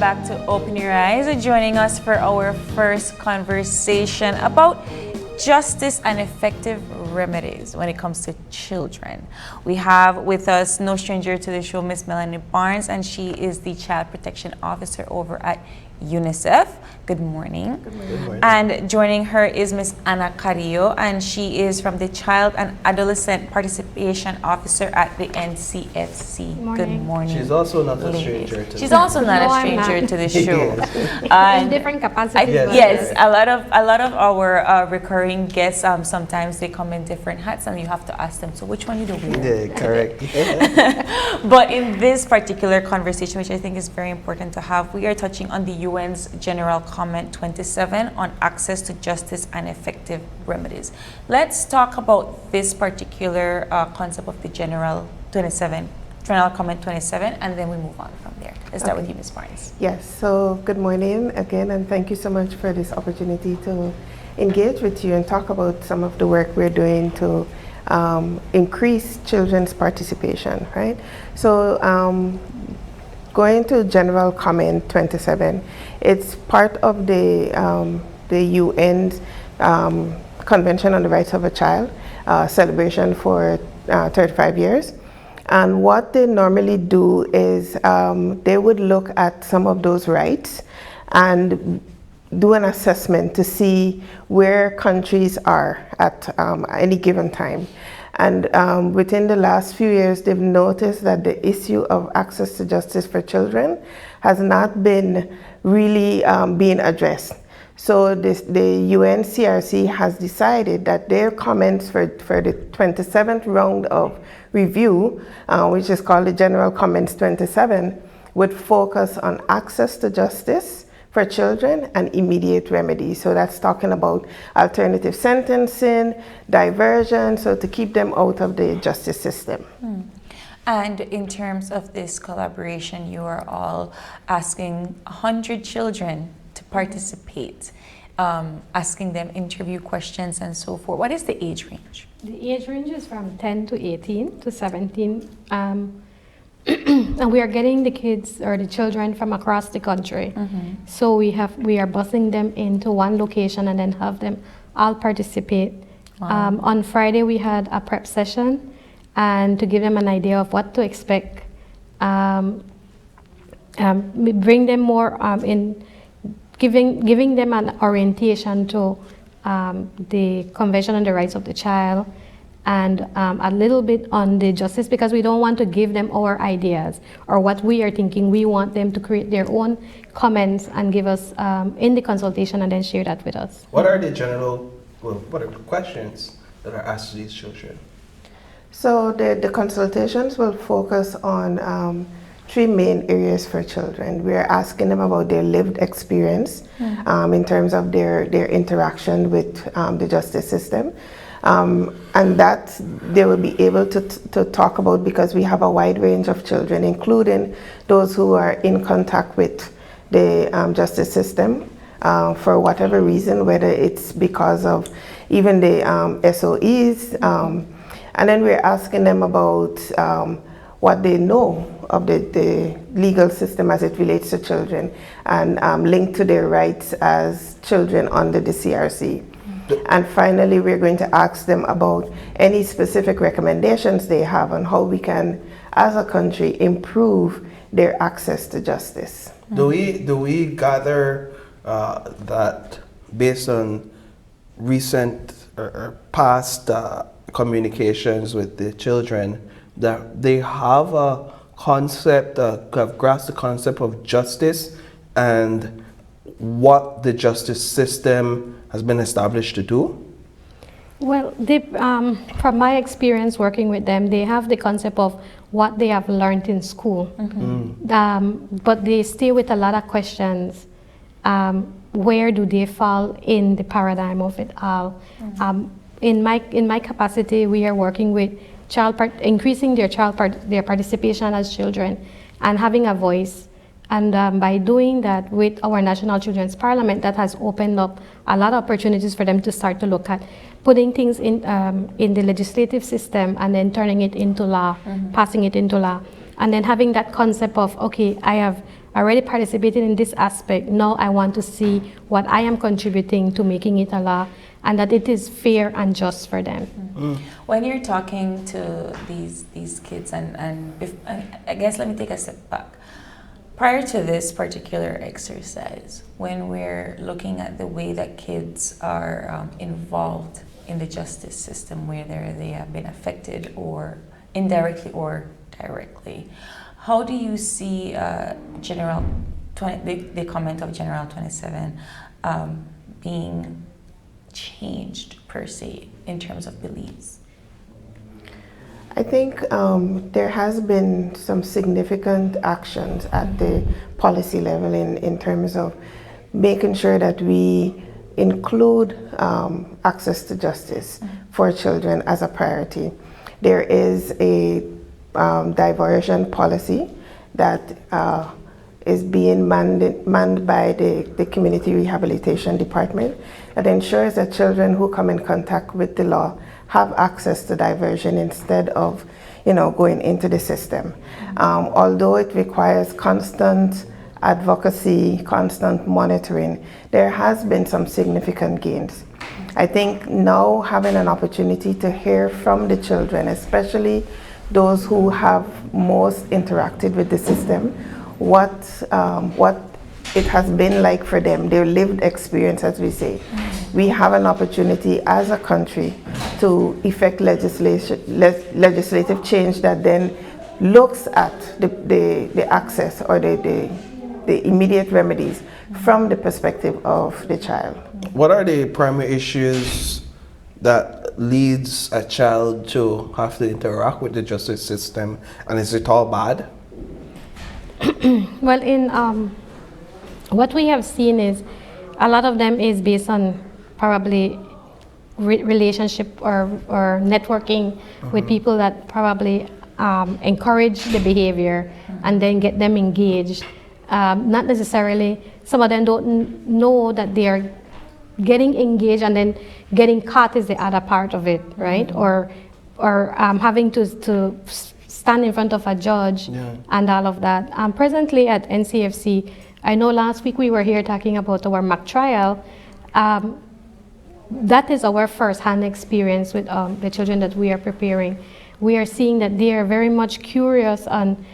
back to Open Your Eyes. Joining us for our first conversation about justice and effective remedies when it comes to children. We have with us no stranger to the show, Miss Melanie Barnes, and she is the Child Protection Officer over at UNICEF. Good morning. Good morning. And joining her is Miss Ana Carrillo, and she is from the Child and Adolescent Participation Officer at the NCFC. Good morning. She's also not a stranger to She's also not a stranger to the show. In different capacities. Yes, a lot of our recurring guests, sometimes they come in different hats, and you have to ask them, so which one you do wear? Yeah, correct. But in this particular conversation, which I think is very important to have, we are touching on the UN's General Comment 27 on access to justice and effective remedies. Let's talk about this particular concept of the General Comment 27, and then we move on from there. Let's start with you, Ms. Barnes. Yes, so good morning again, and thank you so much for this opportunity to engage with you and talk about some of the work we're doing to increase children's participation, right? So going to General Comment 27, it's part of the UN's Convention on the Rights of a Child celebration for 35 years. And what they normally do is they would look at some of those rights and do an assessment to see where countries are at any given time. And within the last few years, they've noticed that the issue of access to justice for children has not been really being addressed. So the UNCRC has decided that their comments for the 27th round of review, which is called the General Comments 27, would focus on access to justice for children and immediate remedies. So that's talking about alternative sentencing, diversion, so to keep them out of the justice system. And in terms of this collaboration, you are all asking 100 children to participate, asking them interview questions and so forth. What is the age range? The age range is from 10 to 18 to 17. And we are getting the kids or the children from across the country. So we are busing them into one location and then have them all participate. Wow. On Friday we had a prep session, and to give them an idea of what to expect, we bring them more in giving them an orientation to the Convention on the Rights of the Child, and a little bit on the justice, because we don't want to give them our ideas or what we are thinking. We want them to create their own comments and give us in the consultation and then share that with us. What are the what are the questions that are asked to these children? So the consultations will focus on three main areas for children. We're asking them about their lived experience in terms of their interaction with the justice system. And that they will be able to talk about, because we have a wide range of children, including those who are in contact with the justice system for whatever reason, whether it's because of even the SOEs. And then we're asking them about what they know of the legal system as it relates to children, and linked to their rights as children under the CRC. And finally, we're going to ask them about any specific recommendations they have on how we can, as a country, improve their access to justice. Do we gather that based on recent or past communications with the children, that they have a concept, have grasped the concept of justice and what the justice system has been established to do? Well, from my experience working with them, they have the concept of what they have learned in school, but they stay with a lot of questions. Where do they fall in the paradigm of it all? In my capacity, we are working with increasing their participation as children and having a voice. And by doing that with our National Children's Parliament, that has opened up a lot of opportunities for them to start to look at putting things in the legislative system and then turning it into law, passing it into law. And then having that concept of, okay, I have already participated in this aspect. Now I want to see what I am contributing to making it a law, and that it is fair and just for them. When you're talking to these kids, and I guess let me take a step back. Prior to this particular exercise, when we're looking at the way that kids are involved in the justice system, whether they have been affected or indirectly or directly, how do you see the comment of General 27 being changed per se in terms of Belize? I think there has been some significant actions at the policy level in terms of making sure that we include access to justice for children as a priority. There is a diversion policy that is being manned by the Community Rehabilitation Department that ensures that children who come in contact with the law have access to diversion instead of, going into the system. Although it requires constant advocacy, constant monitoring, there has been some significant gains. I think now having an opportunity to hear from the children, especially those who have most interacted with the system, what it has been like for them, their lived experience, as we say. We have an opportunity as a country to effect legislative change that then looks at the access or the immediate remedies from the perspective of the child. What are the primary issues that leads a child to have to interact with the justice system, and is it all bad? Well, in what we have seen is a lot of them is based on probably relationship or networking with people that probably encourage the behavior and then get them engaged. Not necessarily, some of them don't know that they are getting engaged, and then getting caught is the other part of it, right? Or having to stand in front of a judge and all of that. Presently at NCFC, I know last week we were here talking about our mock trial. That is our first-hand experience with the children that we are preparing. We are seeing that they are very much curious on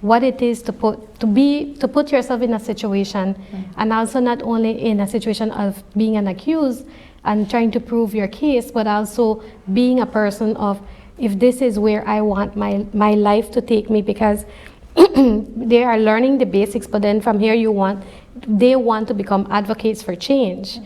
what it is to put yourself in a situation, and also not only in a situation of being an accused and trying to prove your case, but also being a person of, if this is where I want my life to take me, because they are learning the basics, but then from here they want to become advocates for change.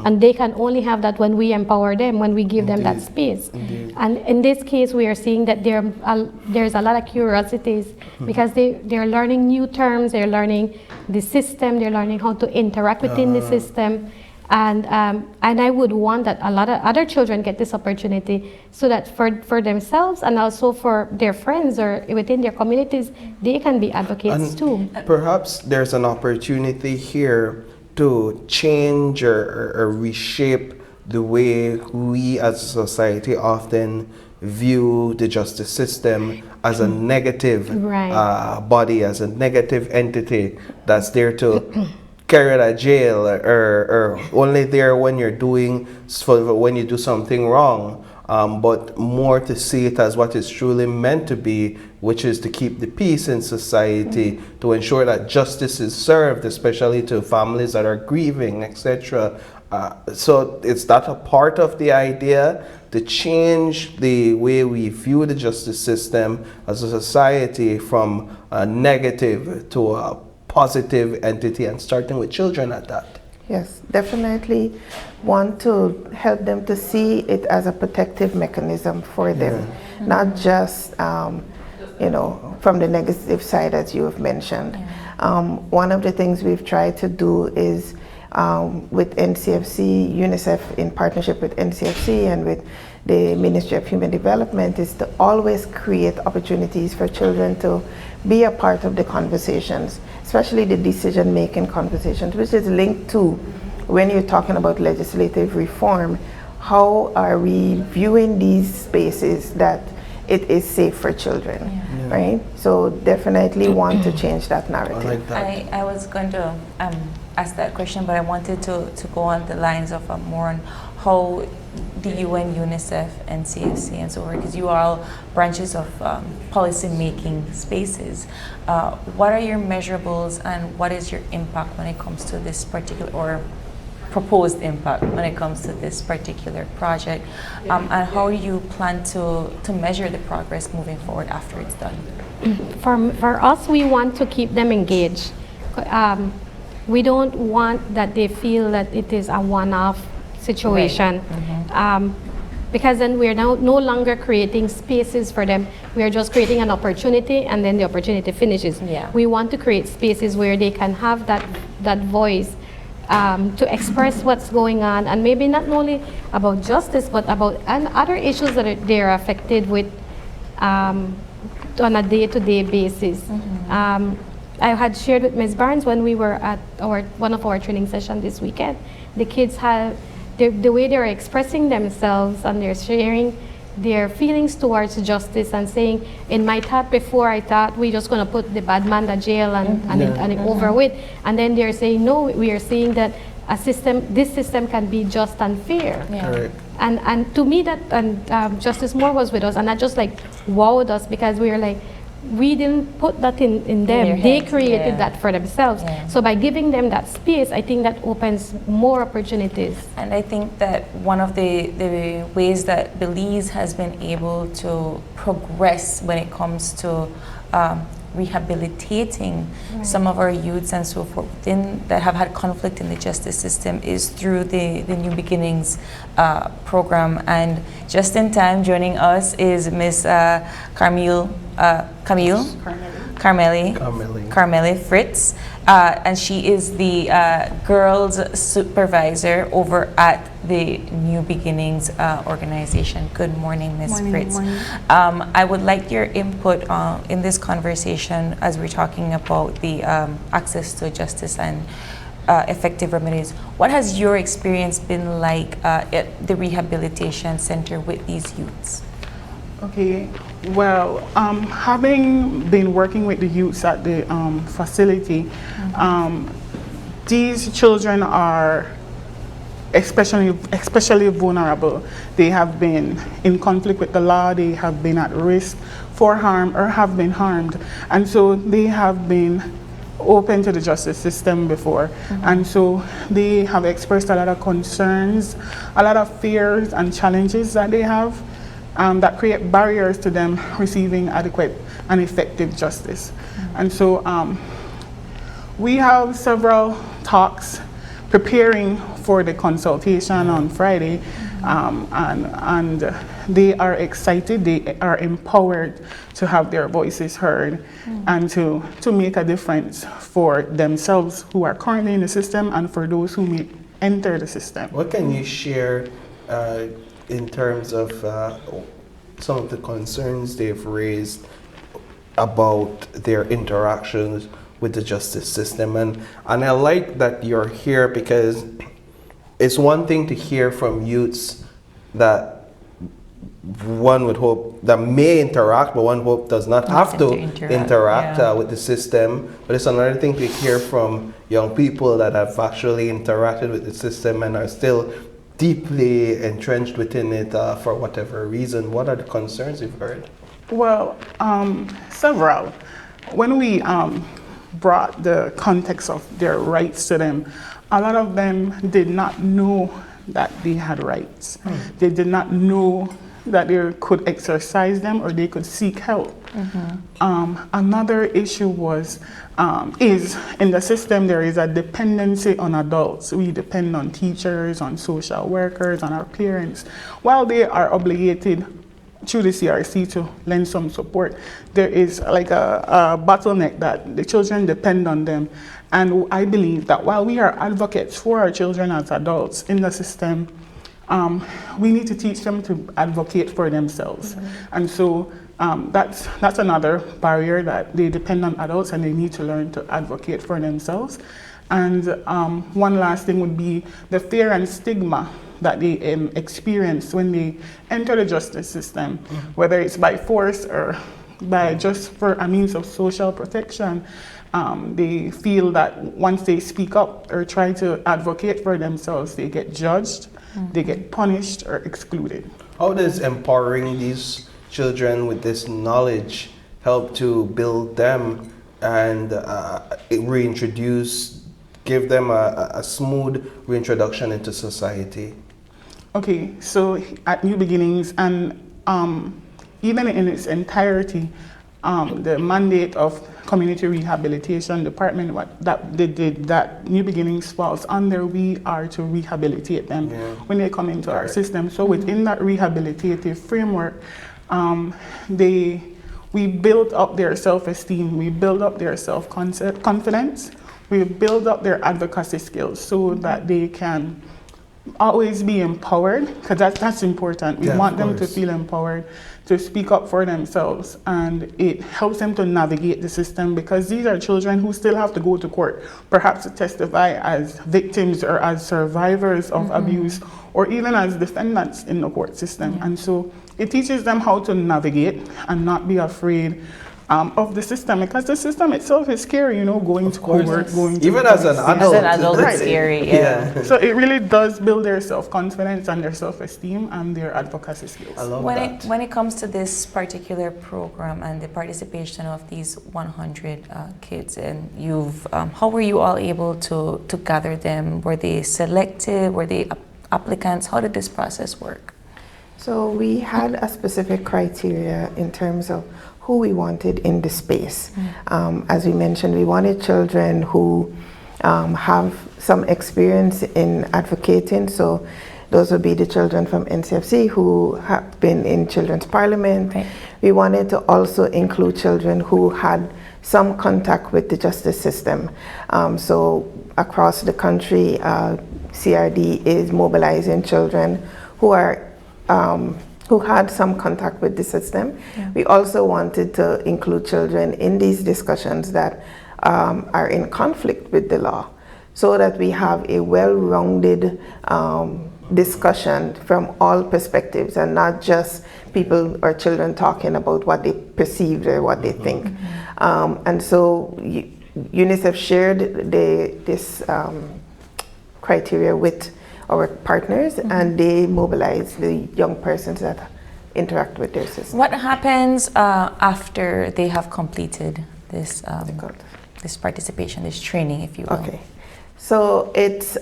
And they can only have that when we empower them, when we give them that space. And in this case, we are seeing that there's a lot of curiosities, because they're learning new terms, they're learning the system, they're learning how to interact within the system. And I would want that a lot of other children get this opportunity, so that for themselves and also for their friends or within their communities, they can be advocates too. Perhaps there's an opportunity here to change or reshape the way we as a society often view the justice system as a negative body, as a negative entity that's there to carry out of jail, or only there when you do something wrong, but more to see it as what it's truly meant to be, which is to keep the peace in society, to ensure that justice is served, especially to families that are grieving, etc. So is that a part of the idea, to change the way we view the justice system as a society from a negative to a positive entity, and starting with children at that? Yes, definitely want to help them to see it as a protective mechanism for them, not just from the negative side, as you have mentioned. One of the things we've tried to do is with NCFC, UNICEF in partnership with NCFC and with the Ministry of Human Development, is to always create opportunities for children to be a part of the conversations, especially the decision-making conversations, which is linked to when you're talking about legislative reform. How are we viewing these spaces that it is safe for children, right? So definitely want to change that I narrative. like that. I was going to ask that question, but I wanted to go on the lines of more on how the UN, UNICEF, and CFC and so on, because you are all branches of policy-making spaces. What are your measurables and what is your impact when it comes to this particular, or proposed impact when it comes to this particular project, and how do you plan to measure the progress moving forward after it's done? For us, we want to keep them engaged. We don't want that they feel that it is a one-off situation. Right. Because then we're now no longer creating spaces for them. We are just creating an opportunity and then the opportunity finishes. Yeah. We want to create spaces where they can have that voice to express what's going on, and maybe not only about justice, but about other issues that they're affected with on a day-to-day basis. I had shared with Ms. Barnes when we were at one of our training sessions this weekend, the kids have, the way they're expressing themselves and they're sharing their feelings towards justice and saying, in my thought before, I thought we're just going to put the bad man in jail and it over with. And then they're saying, no, we are seeing that this system can be just and fair. Yeah. Correct. And to me that, and Justice Moore was with us, and that just like wowed us, because we were like, we didn't put that in them. They heads, created that for themselves. Yeah. So by giving them that space, I think that opens more opportunities. And I think that one of the ways that Belize has been able to progress when it comes to rehabilitating some of our youths and so forth that have had conflict in the justice system is through the New Beginnings program. And just in time, joining us is Miss Carmeli Fritz, and she is the girls supervisor over at the New Beginnings organization. Good morning, Ms. Fritz. Morning. I would like your input in this conversation as we're talking about the access to justice and effective remedies. What has your experience been like at the rehabilitation center with these youths? Okay, well, having been working with the youths at the facility, these children are especially vulnerable. They have been in conflict with the law, they have been at risk for harm or have been harmed, and so they have been open to the justice system before, and so they have expressed a lot of concerns, a lot of fears and challenges that they have that create barriers to them receiving adequate and effective justice. And so we have several talks preparing for the consultation on Friday, and they are excited, they are empowered to have their voices heard and to make a difference for themselves who are currently in the system and for those who may enter the system. What can you share in terms of some of the concerns they've raised about their interactions with the justice system? And I like that you're here, because it's one thing to hear from youths that one would hope that may interact, but one hope does not have to interact with the system. But it's another thing to hear from young people that have actually interacted with the system and are still deeply entrenched within it for whatever reason. What are the concerns you've heard? Well, several. When we brought the context of their rights to them, a lot of them did not know that they had rights. They did not know that they could exercise them or they could seek help. Another issue is in the system there is a dependency on adults. We depend on teachers, on social workers, on our parents. While they are obligated through the CRC to lend some support, there is like a bottleneck that the children depend on them. And I believe that while we are advocates for our children as adults in the system, we need to teach them to advocate for themselves. And so that's another barrier, that they depend on adults and they need to learn to advocate for themselves. And one last thing would be the fear and stigma that they experience when they enter the justice system, whether it's by force or by just for a means of social protection. They feel that once they speak up or try to advocate for themselves, they get judged, they get punished or excluded. How does empowering these children with this knowledge help to build them and give them a smooth reintroduction into society? Okay, so at New Beginnings, and even in its entirety, the mandate of Community Rehabilitation Department, that New Beginnings falls under, we are to rehabilitate them when they come into our system. So within that rehabilitative framework, we build up their self-esteem, we build up their self-confidence, we build up their advocacy skills so that they can always be empowered, because that's important. We want them to feel empowered to speak up for themselves, and it helps them to navigate the system, because these are children who still have to go to court, perhaps to testify as victims or as survivors of abuse, or even as defendants in the court system. And so it teaches them how to navigate and not be afraid of the system, because the system itself is scary, going to court, going to even as an adult. As an adult, it's scary. Yeah. So it really does build their self-confidence and their self-esteem and their advocacy skills. I love When that. when it comes to this particular program and the participation of these 100 kids, and how were you all able to gather them? Were they selected? Were they applicants? How did this process work? So we had a specific criteria in terms of who we wanted in the space. As we mentioned, we wanted children who have some experience in advocating. So those would be the children from NCFC who have been in Children's Parliament. Right. We wanted to also include children who had some contact with the justice system. So across the country, CRD is mobilizing children who are who had some contact with the system. We also wanted to include children in these discussions that are in conflict with the law, so that we have a well-rounded discussion from all perspectives, and not just people or children talking about what they perceived or what they think. And so UNICEF shared this criteria with our partners, and they mobilize the young persons that interact with their system. What happens after they have completed this this participation, this training, if you will? Okay, so it's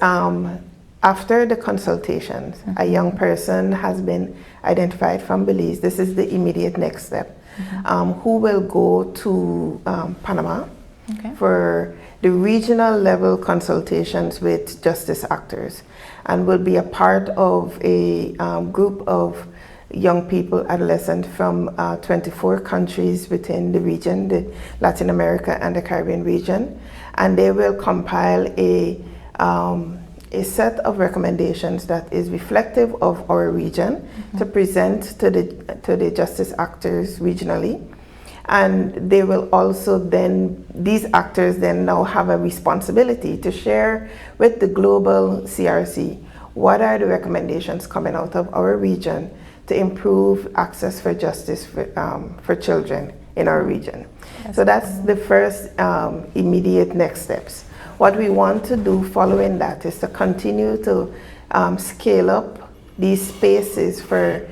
after the consultations, a young person has been identified from Belize. This is the immediate next step, who will go to Panama for the regional level consultations with justice actors, and will be a part of a group of young people, adolescents from 24 countries within the region, the Latin America and the Caribbean region. And they will compile a set of recommendations that is reflective of our region to present to the justice actors regionally. And they will also then, these actors then now have a responsibility to share with the global CRC what are the recommendations coming out of our region to improve access for justice for children in our region. So that's the first immediate next steps. What we want to do following that is to continue to scale up these spaces for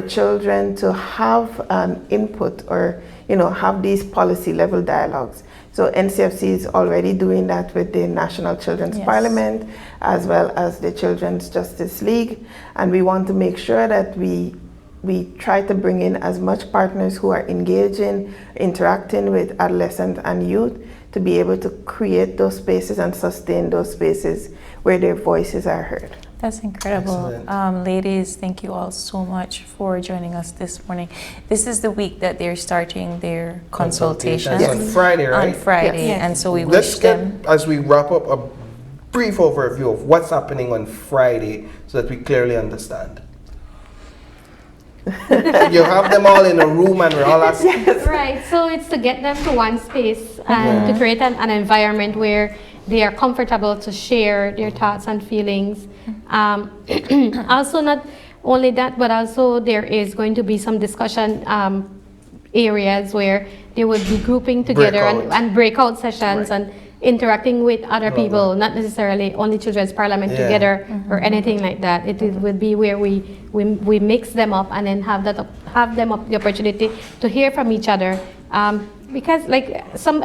children to have an input, or have these policy level dialogues. So NCFC is already doing that with the National Children's Parliament, as well as the Children's Justice League, and we want to make sure that we try to bring in as much partners who are engaging, interacting with adolescents and youth, to be able to create those spaces and sustain those spaces where their voices are heard. That's incredible. Ladies, thank you all so much for joining us this morning. This is the week that they're starting their consultations. On Friday, right? On Friday, Yes. and so we Let's wish get, them... as we wrap up, a brief overview of what's happening on Friday so that we clearly understand. You have them all in a room and we're all asking. Right, so it's to get them to one space and to create an environment where they are comfortable to share their thoughts and feelings Also, not only that, but also there is going to be some discussion areas where they would be grouping together Breakout. and breakout sessions Right. and interacting with other Love people, that. not necessarily only Children's Parliament Yeah. together or anything like that. It would be where we mix them up and then have them up the opportunity to hear from each other. Because like some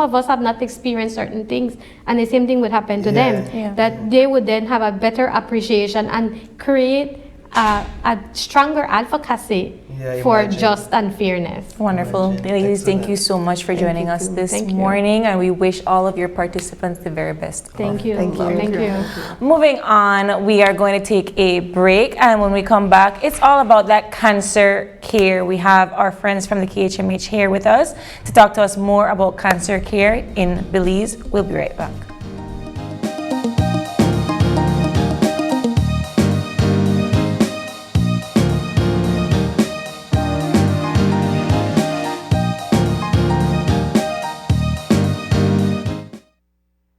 of us have not experienced certain things, and the same thing would happen to them. Yeah. That they would then have a better appreciation and create a stronger advocacy Yeah, for imagine. just and fairness. Wonderful. Imagine. Ladies, thank Excellent. you so much for joining you us too. this Thank you. morning, and we wish all of your participants the very best. Thank you. Thank you. Thank you. Moving on, we are going to take a break, and when we come back, it's all about that cancer care. We have our friends from the KHMH here with us to talk to us more about cancer care in Belize. We'll be right back.